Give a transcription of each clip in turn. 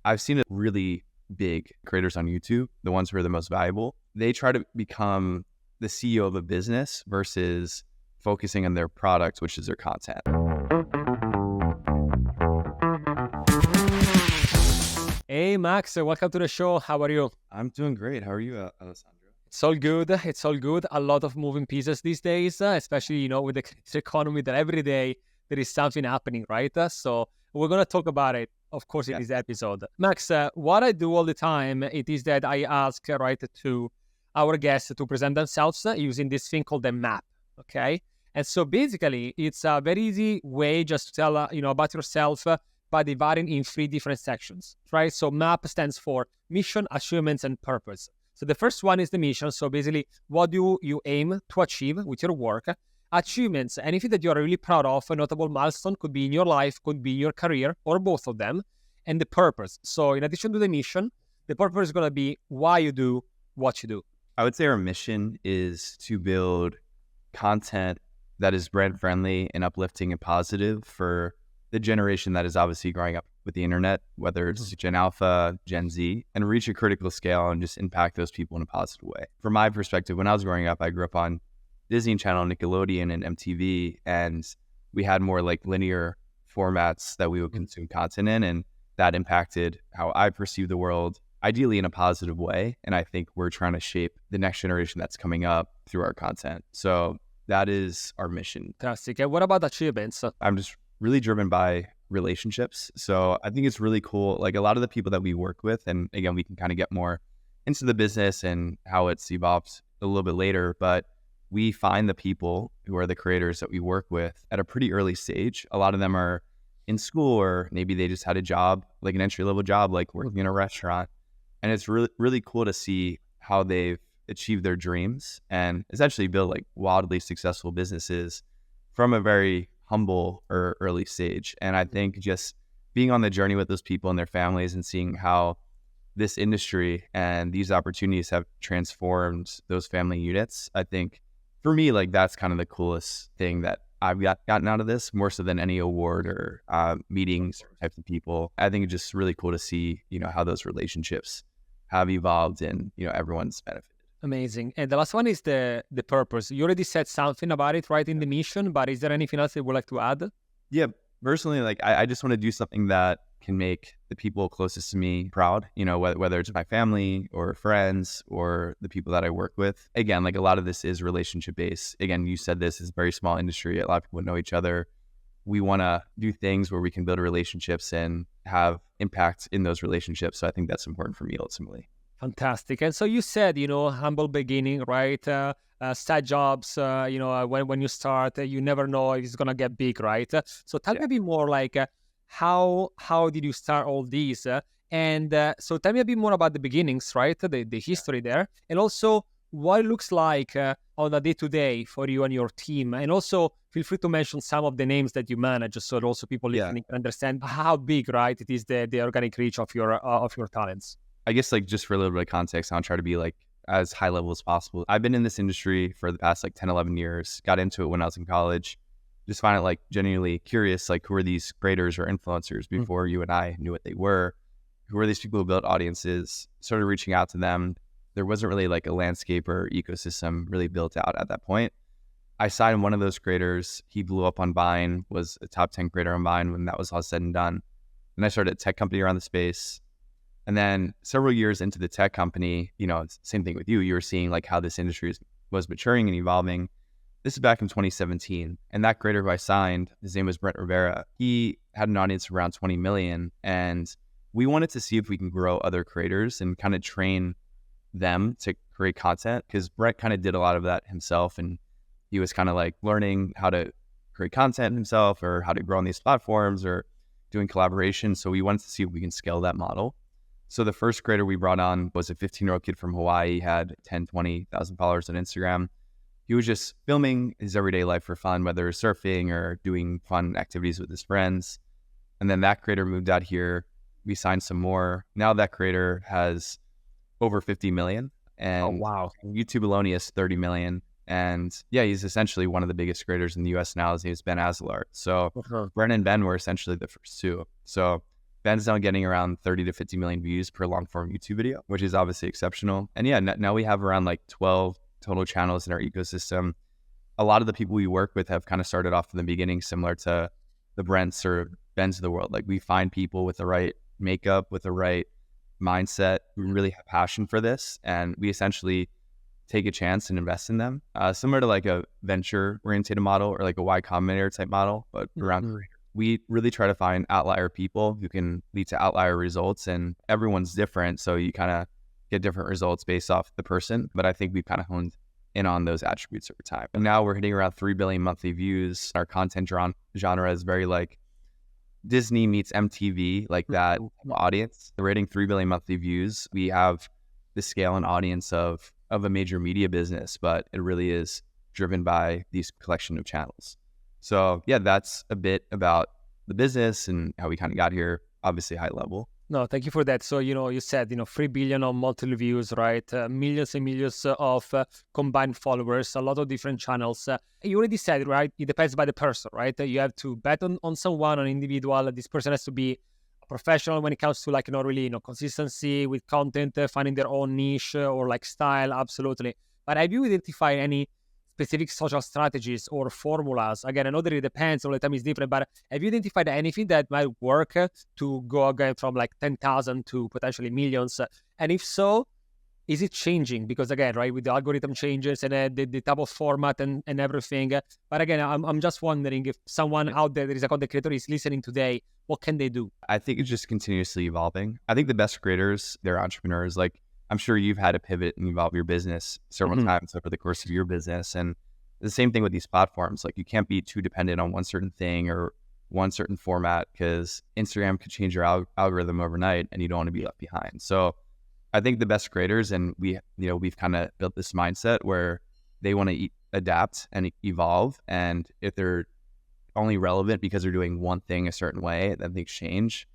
I've seen it really big creators on YouTube, the ones who are the most valuable. They try to become the CEO of a business versus focusing on their product, which is their content. Hey, Max, welcome to the show. How are you? I'm doing great. How are you, Alessandro? It's all good. It's all good. A lot of moving pieces these days, especially, with the economy that every day there is something happening, right? So we're going to talk about it, of course, in this episode. Max, what I do all the time, it is that I ask, right, to our guests to present themselves using this thing called the map, okay? And so basically, it's a very easy way just to tell, about yourself by dividing in 3 different sections, right? So MAP stands for mission, achievements, and purpose. So the first one is the mission. So basically, what do you aim to achieve with your work? Achievements, anything that you're really proud of, a notable milestone, could be in your life, could be your career, or both of them. And the purpose. So in addition to the mission, the purpose is going to be why you do what you do. I would say our mission is to build content that is brand friendly and uplifting and positive for the generation that is obviously growing up with the internet, whether it's Gen Alpha, Gen Z, and reach a critical scale and just impact those people in a positive way. From my perspective, when I was growing up, I grew up on Disney Channel, Nickelodeon, and MTV, and we had more like linear formats that we would consume content in, and that impacted how I perceive the world, ideally in a positive way. And I think we're trying to shape the next generation that's coming up through our content. So that is our mission. Fantastic. And what about achievements? I'm just really driven by relationships. So I think it's really cool. Like a lot of the people that we work with, and again, we can kind of get more into the business and how it's evolved a little bit later, but we find the people who are the creators that we work with at a pretty early stage. A lot of them are in school, or maybe they just had a job, like an entry-level job, like working in a restaurant. And it's really, really cool to see how they've achieved their dreams and essentially build like wildly successful businesses from a very humble or early stage. And I think just being on the journey with those people and their families and seeing how this industry and these opportunities have transformed those family units, I think for me, like that's kind of the coolest thing that I've gotten out of this, more so than any award or meetings or types of people. I think it's just really cool to see, how those relationships have evolved and, everyone's benefited. Amazing. And the last one is the purpose. You already said something about it, right, in the mission, but is there anything else you would like to add? Yeah, personally, like I just want to do something that can make the people closest to me proud, whether it's my family or friends or the people that I work with. Again, like a lot of this is relationship based. Again, you said this is a very small industry. A lot of people know each other. We want to do things where we can build relationships and have impact in those relationships. So I think that's important for me ultimately. Fantastic. And so you said, humble beginning, right? Side jobs, when you start, you never know if it's going to get big, right? So tell me a bit more like how did you start all these? So tell me a bit more about the beginnings, right? The history there. And also what it looks like on a day-to-day for you and your team. And also feel free to mention some of the names that you manage so that also people listening can understand how big, right, it is the organic reach of your talents. I guess like just for a little bit of context, I'll try to be like as high level as possible. I've been in this industry for the past like 10, 11 years, got into it when I was in college, just find it like genuinely curious, like who are these creators or influencers before you and I knew what they were? Who are these people who built audiences? Started reaching out to them. There wasn't really like a landscape or ecosystem really built out at that point. I signed one of those creators. He blew up on Vine, was a top 10 creator on Vine when that was all said and done. Then I started a tech company around the space. And then several years into the tech company, same thing with you. You were seeing like how this industry was maturing and evolving. This is back in 2017. And that creator who I signed, his name was Brent Rivera. He had an audience of around 20 million. And we wanted to see if we can grow other creators and kind of train them to create content, because Brent kind of did a lot of that himself. And he was kind of like learning how to create content himself or how to grow on these platforms or doing collaboration. So we wanted to see if we can scale that model. So the first creator we brought on was a 15-year-old kid from Hawaii. He had 10, 20,000 followers on Instagram. He was just filming his everyday life for fun, whether it's surfing or doing fun activities with his friends. And then that creator moved out here. We signed some more. Now that creator has over 50 million. And YouTube alone, he has 30 million. And yeah, he's essentially one of the biggest creators in the US now. His name is Ben Azelart. So Bren and Ben were essentially the first two. So Ben's now getting around 30 to 50 million views per long form YouTube video, which is obviously exceptional. And yeah, now we have around like 12 total channels in our ecosystem. A lot of the people we work with have kind of started off from the beginning, similar to the Brents or Bens of the world. Like we find people with the right makeup, with the right mindset, who really have passion for this. And we essentially take a chance and invest in them. Similar to like a venture oriented model or like a Y Combinator type model, but around creators. We really try to find outlier people who can lead to outlier results, and everyone's different. So you kind of get different results based off the person. But I think we've kind of honed in on those attributes over time. And now we're hitting around 3 billion monthly views. Our content genre is very like Disney meets MTV, like that audience. We're hitting 3 billion monthly views. We have the scale and audience of a major media business, but it really is driven by these collection of channels. So yeah, that's a bit about the business and how we kind of got here, obviously high level. No, thank you for that. So, you said, 3 billion on monthly views, right? Millions and millions of combined followers, a lot of different channels. You already said, right? It depends by the person, right? You have to bet on someone, an individual. This person has to be a professional when it comes to really, consistency with content, finding their own niche or like style. Absolutely. But have you identified any specific social strategies or formulas? Again, I know that it depends, all the time is different, but have you identified anything that might work to go again from like 10,000 to potentially millions? And if so, is it changing? Because again, right, with the algorithm changes and the type of format and everything. But again, I'm just wondering if someone out there that is a content creator is listening today, what can they do? I think it's just continuously evolving. I think the best creators, they're entrepreneurs. Like, I'm sure you've had to pivot and evolve your business several times over the course of your business. And the same thing with these platforms. Like you can't be too dependent on one certain thing or one certain format, because Instagram could change your algorithm overnight and you don't want to be left behind. So I think the best creators, and we've kind of built this mindset where they want to adapt and evolve. And if they're only relevant because they're doing one thing a certain way, then things change.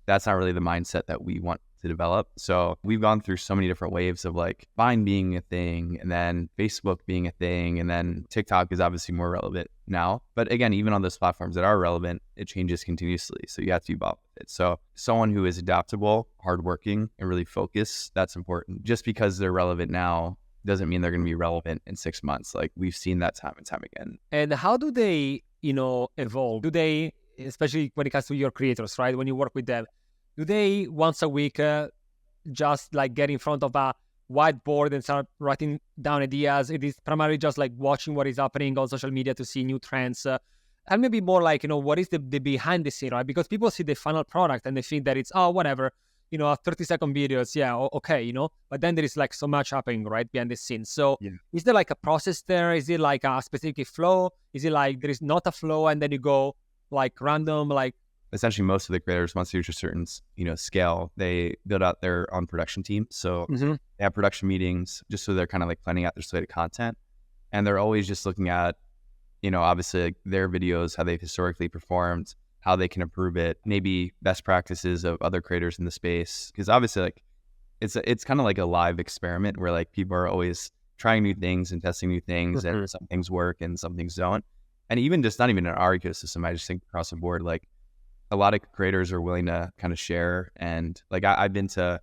That's not really the mindset that we want to develop. So we've gone through so many different waves of like Vine being a thing, and then Facebook being a thing, and then TikTok is obviously more relevant now. But again, even on those platforms that are relevant, it changes continuously. So you have to evolve with it. So someone who is adaptable, hardworking, and really focused, that's important. Just because they're relevant now doesn't mean they're going to be relevant in 6 months. Like we've seen that time and time again. And how do they, evolve? Do they, especially when it comes to your creators, right? When you work with them, do they once a week just like get in front of a whiteboard and start writing down ideas? It is primarily just like watching what is happening on social media to see new trends. And maybe more like, what is the behind the scene, right? Because people see the final product and they think that it's, whatever, a 30-second videos, yeah, okay, but then there is like so much happening, right, behind the scenes. So Is there like a process there? Is it like a specific flow? Is it like there is not a flow and then you go like random, like? Essentially, most of the creators, once they reach a certain, scale, they build out their own production team. So they have production meetings just so they're kind of like planning out their slate of content. And they're always just looking at, obviously like their videos, how they've historically performed, how they can improve it, maybe best practices of other creators in the space. Because obviously like it's kind of like a live experiment where like people are always trying new things and testing new things, and some things work and some things don't. And even just not even in our ecosystem, I just think across the board, like a lot of creators are willing to kind of share. And like I've been to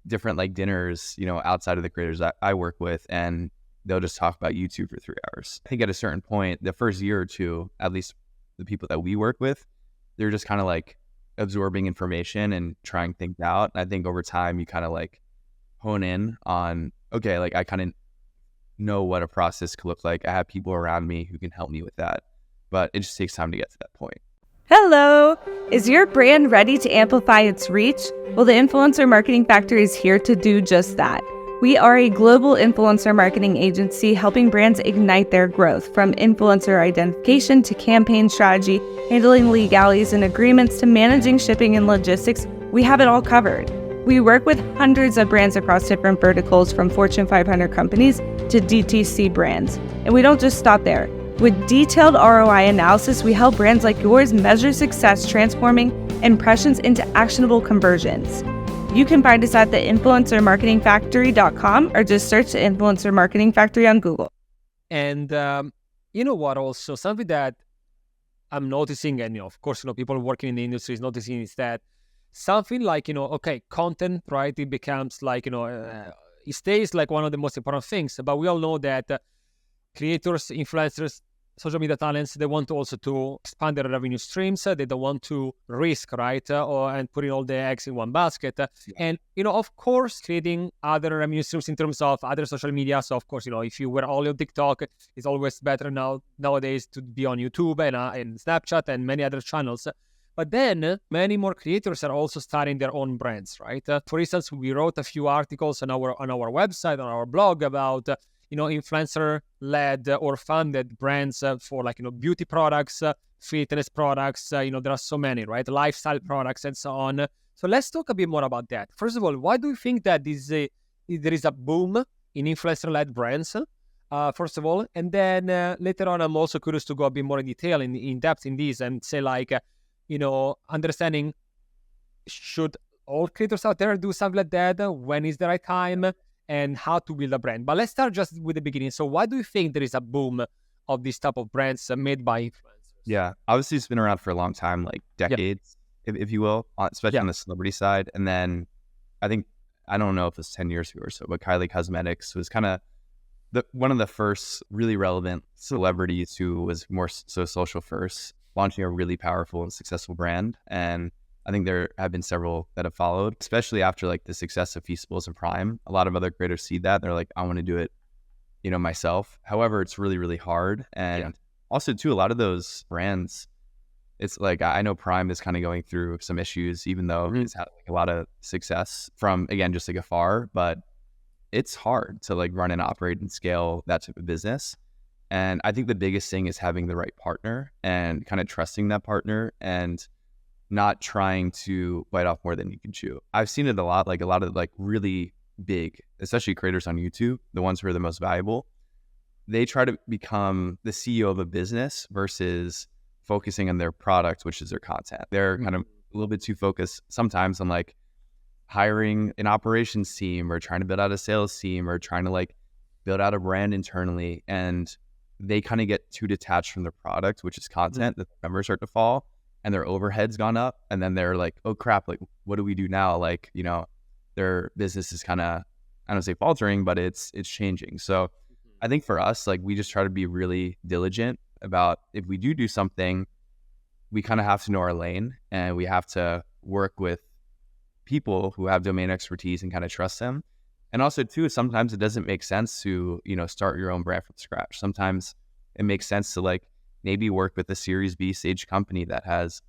different like dinners, outside of the creators I work with, and they'll just talk about YouTube for 3 hours. I think at a certain point, the first year or two, at least the people that we work with, they're just kind of like absorbing information and trying things out. And I think over time you kind of like hone in on, okay, like I kind of know what a process could look like. I have people around me who can help me with that, but it just takes time to get to that point. Hello! Is your brand ready to amplify its reach? Well, the Influencer Marketing Factory is here to do just that. We are a global influencer marketing agency helping brands ignite their growth, from influencer identification to campaign strategy, handling legalities and agreements to managing shipping and logistics. We have it all covered. We work with hundreds of brands across different verticals, from Fortune 500 companies to DTC brands. And we don't just stop there. With detailed ROI analysis, we help brands like yours measure success, transforming impressions into actionable conversions. You can find us at the influencermarketingfactory.com or just search the Influencer Marketing Factory on Google. And you know what, also something that I'm noticing, and of course, people working in the industry is noticing, is that something like, okay, content, right? It becomes like, it stays like one of the most important things. But we all know that creators, influencers, social media talents, they want also to expand their revenue streams. They don't want to risk, right? And putting all the eggs in one basket. And, of course, creating other revenue streams in terms of other social media. So, of course, if you were only on TikTok, it's always better nowadays to be on YouTube and Snapchat and many other channels. But then many more creators are also starting their own brands, right? For instance, we wrote a few articles on our website, on our blog about influencer-led or funded brands for beauty products, fitness products. There are so many, right? Lifestyle products and so on. So let's talk a bit more about that. First of all, why do you think that there is a boom in influencer-led brands? First of all, and then later on, I'm also curious to go a bit more in detail, in depth in this, and say understanding, should all creators out there do something like that? When is the right time? And how to build a brand. But let's start just with the beginning. So why do you think there is a boom of this type of brands made by influencers? Yeah, obviously it's been around for a long time, like decades, if you will, especially on the celebrity side. And then I don't know if it's 10 years ago or so, but Kylie Cosmetics was kind of one of the first really relevant celebrities who was more so social first, launching a really powerful and successful brand. And I think there have been several that have followed, especially after like the success of Feastables and Prime. A lot of other creators see that. They're like, I want to do it, myself. However, it's really, really hard. And also too, a lot of those brands, it's like, I know Prime is kind of going through some issues, even though it's had like a lot of success from, again, just like afar, but it's hard to like run and operate and scale that type of business. And I think the biggest thing is having the right partner and kind of trusting that partner and not trying to bite off more than you can chew. I've seen it a lot of like really big, especially creators on YouTube, the ones who are the most valuable, they try to become the CEO of a business versus focusing on their product, which is their content. They're kind of a little bit too focused sometimes on like hiring an operations team or trying to build out a sales team or trying to like build out a brand internally. And they kind of get too detached from their product, which is content, that the numbers start to fall. And their overhead's gone up, and then they're like, oh crap, like what do we do now? Like, their business is kind of, I don't say faltering, but it's changing. So I think for us, like we just try to be really diligent about if we do something, we kind of have to know our lane and we have to work with people who have domain expertise and kind of trust them. And also too, sometimes it doesn't make sense to, start your own brand from scratch. Sometimes it makes sense to like maybe work with a Series B stage company that has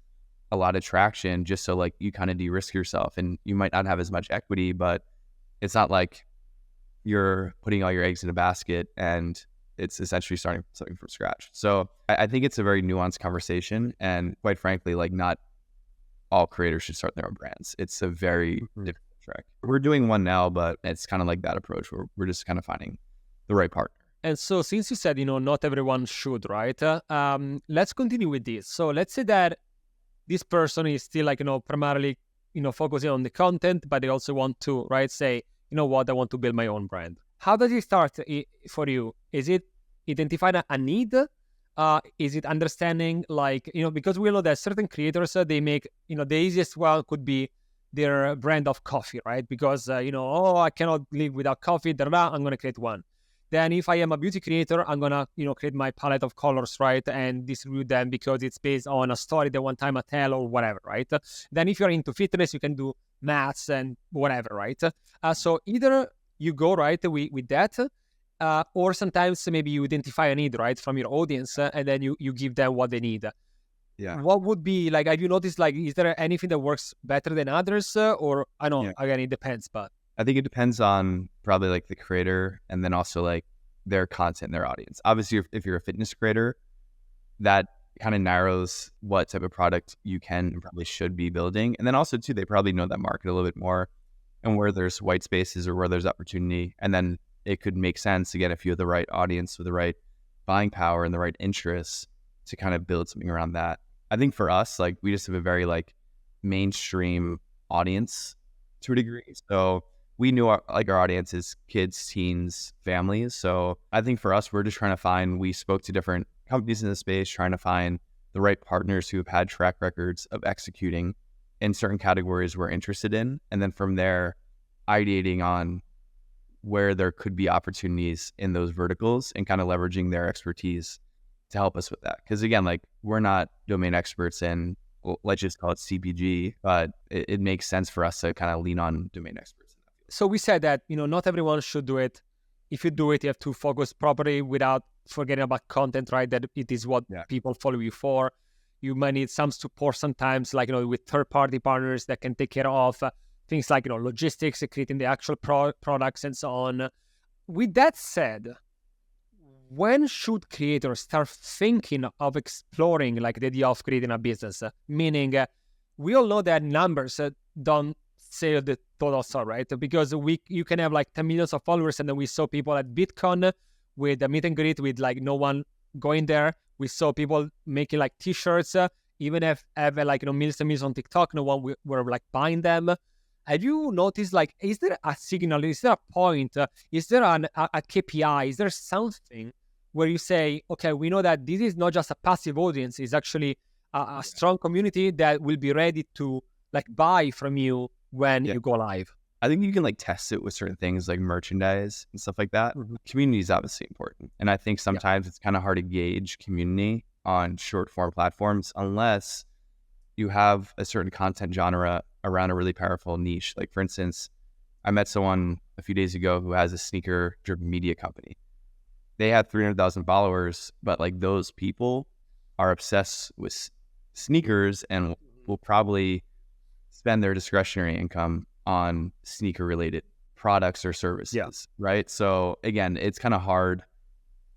a lot of traction, just so like you kind of de-risk yourself, and you might not have as much equity, but it's not like you're putting all your eggs in a basket and it's essentially starting something from scratch. So I think it's a very nuanced conversation, and quite frankly, like not all creators should start their own brands. It's a very difficult track. We're doing one now, but it's kind of like that approach where we're just kind of finding the right partner. And so since you said, not everyone should, right? Let's continue with this. So let's say that this person is still like, primarily, focusing on the content, but they also want to, right, say, I want to build my own brand. How does it start for you? Is it identifying a need? Is it understanding like, because we know that certain creators, they make, the easiest one could be their brand of coffee, right? Because, I cannot live without coffee, I'm going to create one. Then if I am a beauty creator, I'm going to, create my palette of colors, right? And distribute them because it's based on a story that one time I tell or whatever, right? Then if you're into fitness, you can do maths and whatever, right? So either you go, right, with that, or sometimes maybe you identify a need, right, from your audience, and then you give them what they need. Yeah. What would be, like, have you noticed, like, is there anything that works better than others? Or, I know, again, it depends, but... I think it depends on probably like the creator and then also like their content, their audience. Obviously, if you're a fitness creator, that kind of narrows what type of product you can and probably should be building. And then also too, they probably know that market a little bit more and where there's white spaces or where there's opportunity. And then it could make sense to get if you have the right audience with the right buying power and the right interests to kind of build something around that. I think for us, like we just have a very like mainstream audience to a degree. So we knew our audience is kids, teens, families. So I think for us, we're just trying to we spoke to different companies in the space, trying to find the right partners who have had track records of executing in certain categories we're interested in. And then from there, ideating on where there could be opportunities in those verticals and kind of leveraging their expertise to help us with that. Because again, like we're not domain experts in, well, let's just call it CPG, but it makes sense for us to kind of lean on domain experts. So we said that, not everyone should do it. If you do it, you have to focus properly without forgetting about content, right? That it is what people follow you for. You might need some support sometimes, like, with third-party partners that can take care of things like, logistics, creating the actual products and so on. With that said, when should creators start thinking of exploring like the idea of creating a business? Meaning, we all know that numbers don't say the total story, right? Because you can have like 10 million of followers, and then we saw people at BitCon with a meet and greet with like no one going there. We saw people making like t-shirts, even if have like millions and millions on TikTok, no one were like buying them. Have you noticed, like, is there a signal? Is there a point? Is there a KPI? Is there something where you say, okay, we know that this is not just a passive audience, it's actually a strong community that will be ready to like buy from you when you go live? I think you can like test it with certain things like merchandise and stuff like that. Community is obviously important. And I think sometimes it's kind of hard to gauge community on short form platforms unless you have a certain content genre around a really powerful niche. Like for instance, I met someone a few days ago who has a sneaker driven media company. They had 300,000 followers, but like those people are obsessed with sneakers and will probably spend their discretionary income on sneaker related products or services, right? So again, it's kind of hard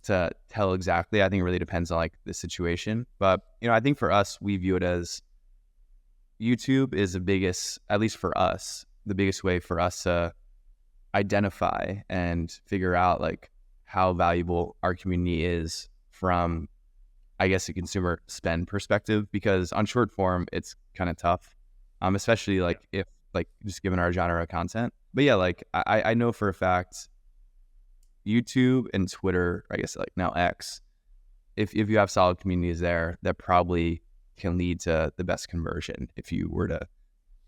to tell exactly. I think it really depends on like the situation. But, I think for us, we view it as YouTube is the biggest, at least for us, the biggest way for us to identify and figure out like how valuable our community is from, I guess, a consumer spend perspective, because on short form, it's kind of tough, especially like if like just given our genre of content. But yeah, like I know for a fact, YouTube and Twitter, I guess like now X, if you have solid communities there, that probably can lead to the best conversion if you were to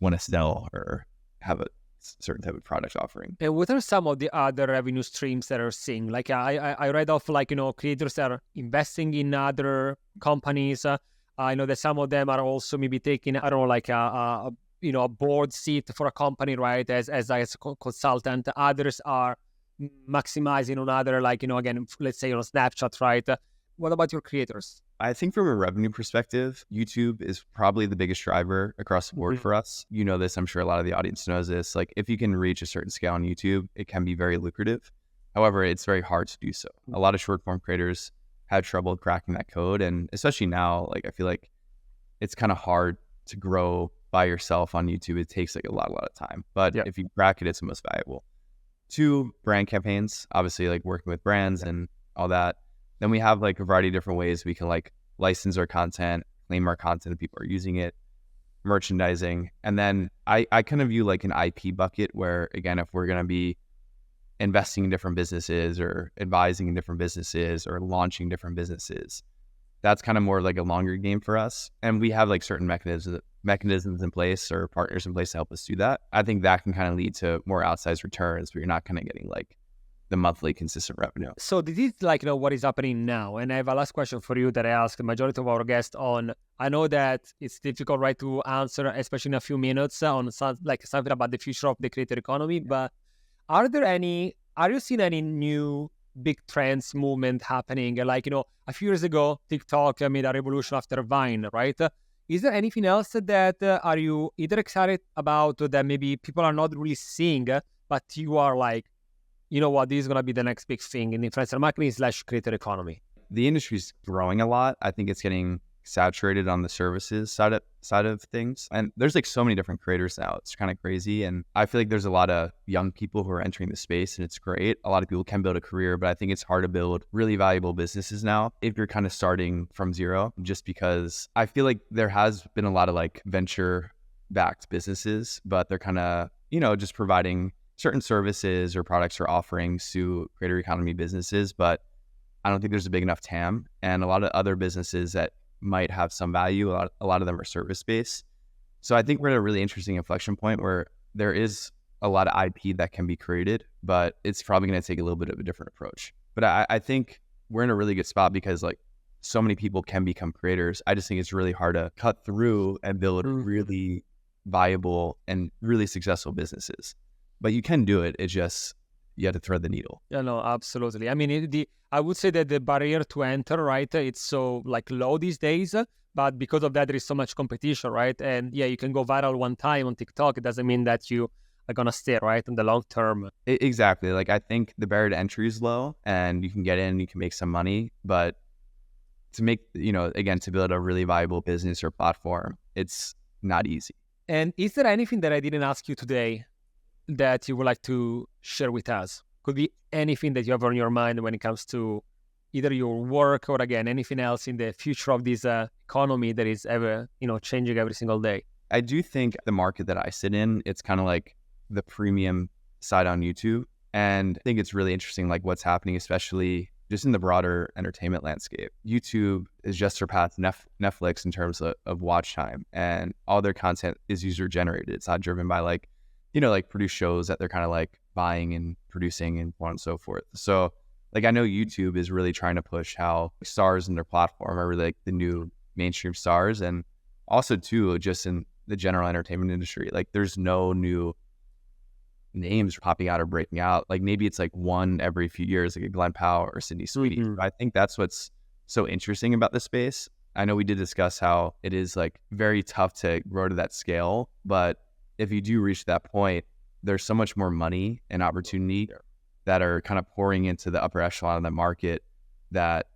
want to sell or have a certain type of product offering. And what are some of the other revenue streams that are seeing? Like I read off like, creators that are investing in other companies. I know that some of them are also maybe taking, I don't know, like a board seat for a company, right? As a consultant. Others are maximizing on other, like, again, let's say Snapchat, right? What about your creators? I think from a revenue perspective, YouTube is probably the biggest driver across the board for us. You know this, I'm sure a lot of the audience knows this. Like if you can reach a certain scale on YouTube, it can be very lucrative. However, it's very hard to do so. A lot of short form creators have trouble cracking that code. And especially now, like I feel like it's kind of hard to grow by yourself on YouTube. It takes like a lot of time. But if you crack it, it's the most valuable. 2, brand campaigns, obviously like working with brands and all that. Then we have like a variety of different ways we can like license our content, claim our content if people are using it, merchandising. And then I kind of view like an IP bucket where, again, if we're going to be investing in different businesses or advising in different businesses or launching different businesses, that's kind of more like a longer game for us. And we have like certain mechanisms in place or partners in place to help us do that. I think that can kind of lead to more outsized returns, but you're not kind of getting like the monthly consistent revenue. So this is like, what is happening now. And I have a last question for you that I ask the majority of our guests on. I know that it's difficult, right, to answer, especially in a few minutes on something about the future of the creator economy. But are you seeing any new big trends movement happening? Like, a few years ago, TikTok made a revolution after Vine, right? Is there anything else that are you either excited about that maybe people are not really seeing, but you are like, you know what, this is going to be the next big thing in influencer marketing / creator economy? The industry's growing a lot. I think it's getting saturated on the services side of things. And there's like so many different creators now. It's kind of crazy. And I feel like there's a lot of young people who are entering the space, and it's great. A lot of people can build a career, but I think it's hard to build really valuable businesses now if you're kind of starting from zero, just because I feel like there has been a lot of like venture backed businesses, but they're kind of, just providing certain services or products or offerings to creator economy businesses, but I don't think there's a big enough TAM. And a lot of other businesses that might have some value, a lot of them are service-based. So I think we're at a really interesting inflection point where there is a lot of IP that can be created, but it's probably going to take a little bit of a different approach. But I think we're in a really good spot because like so many people can become creators. I just think it's really hard to cut through and build really viable and really successful businesses. But you can do it. It's just you have to thread the needle. Yeah, no, absolutely. I mean, I would say that the barrier to enter, right, it's so like low these days, but because of that, there is so much competition, right? And yeah, you can go viral one time on TikTok. It doesn't mean that you are going to stay, right, in the long term. Exactly. Like I think the barrier to entry is low and you can get in, you can make some money, but to make, again, to build a really viable business or platform, it's not easy. And is there anything that I didn't ask you today that you would like to share with us? Could be anything that you have on your mind when it comes to either your work or, again, anything else in the future of this economy that is ever, changing every single day. I do think the market that I sit in, it's kind of like the premium side on YouTube. And I think it's really interesting, like what's happening, especially just in the broader entertainment landscape. YouTube has just surpassed Netflix in terms of watch time, and all their content is user generated. It's not driven by like produced shows that they're kind of like buying and producing and so on and so forth. So like I know YouTube is really trying to push how stars in their platform are really like the new mainstream stars, and also too just in the general entertainment industry, like there's no new names popping out or breaking out. Like maybe it's like one every few years, like a Glenn Powell or Sydney Sweeney. I think that's what's so interesting about the space. I know we did discuss how it is like very tough to grow to that scale, but if you do reach that point, there's so much more money and opportunity that are kind of pouring into the upper echelon of the market that,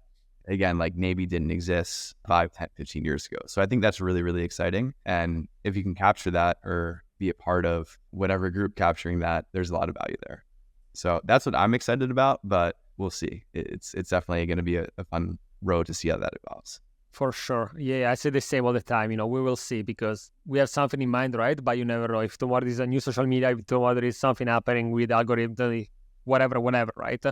again, like maybe didn't exist 5, 10, 15 years ago. So I think that's really, really exciting. And if you can capture that or be a part of whatever group capturing that, there's a lot of value there. So that's what I'm excited about, but we'll see. It's definitely going to be a fun road to see how that evolves. For sure. Yeah, I say the same all the time. We will see because we have something in mind, right? But you never know. If tomorrow there is a new social media, if tomorrow there is something happening with algorithm, whatever, right?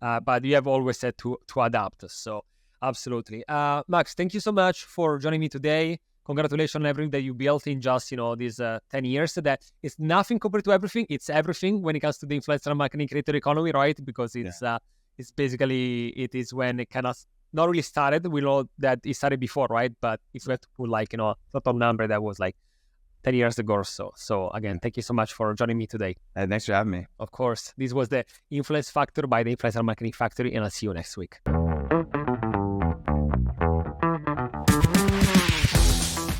But you have always said to adapt. So absolutely. Max, thank you so much for joining me today. Congratulations on everything that you built in just, these 10 years. That is nothing compared to everything. It's everything when it comes to the influencer and marketing creator economy, right? Because it's basically, it is when it kind of not really started. We know that it started before, right? But if we have to put like, total number, that was like 10 years ago or so. So again, thank you so much for joining me today. Thanks for having me. Of course. This was the Influence Factor by the Influencer Marketing Factory, and I'll see you next week.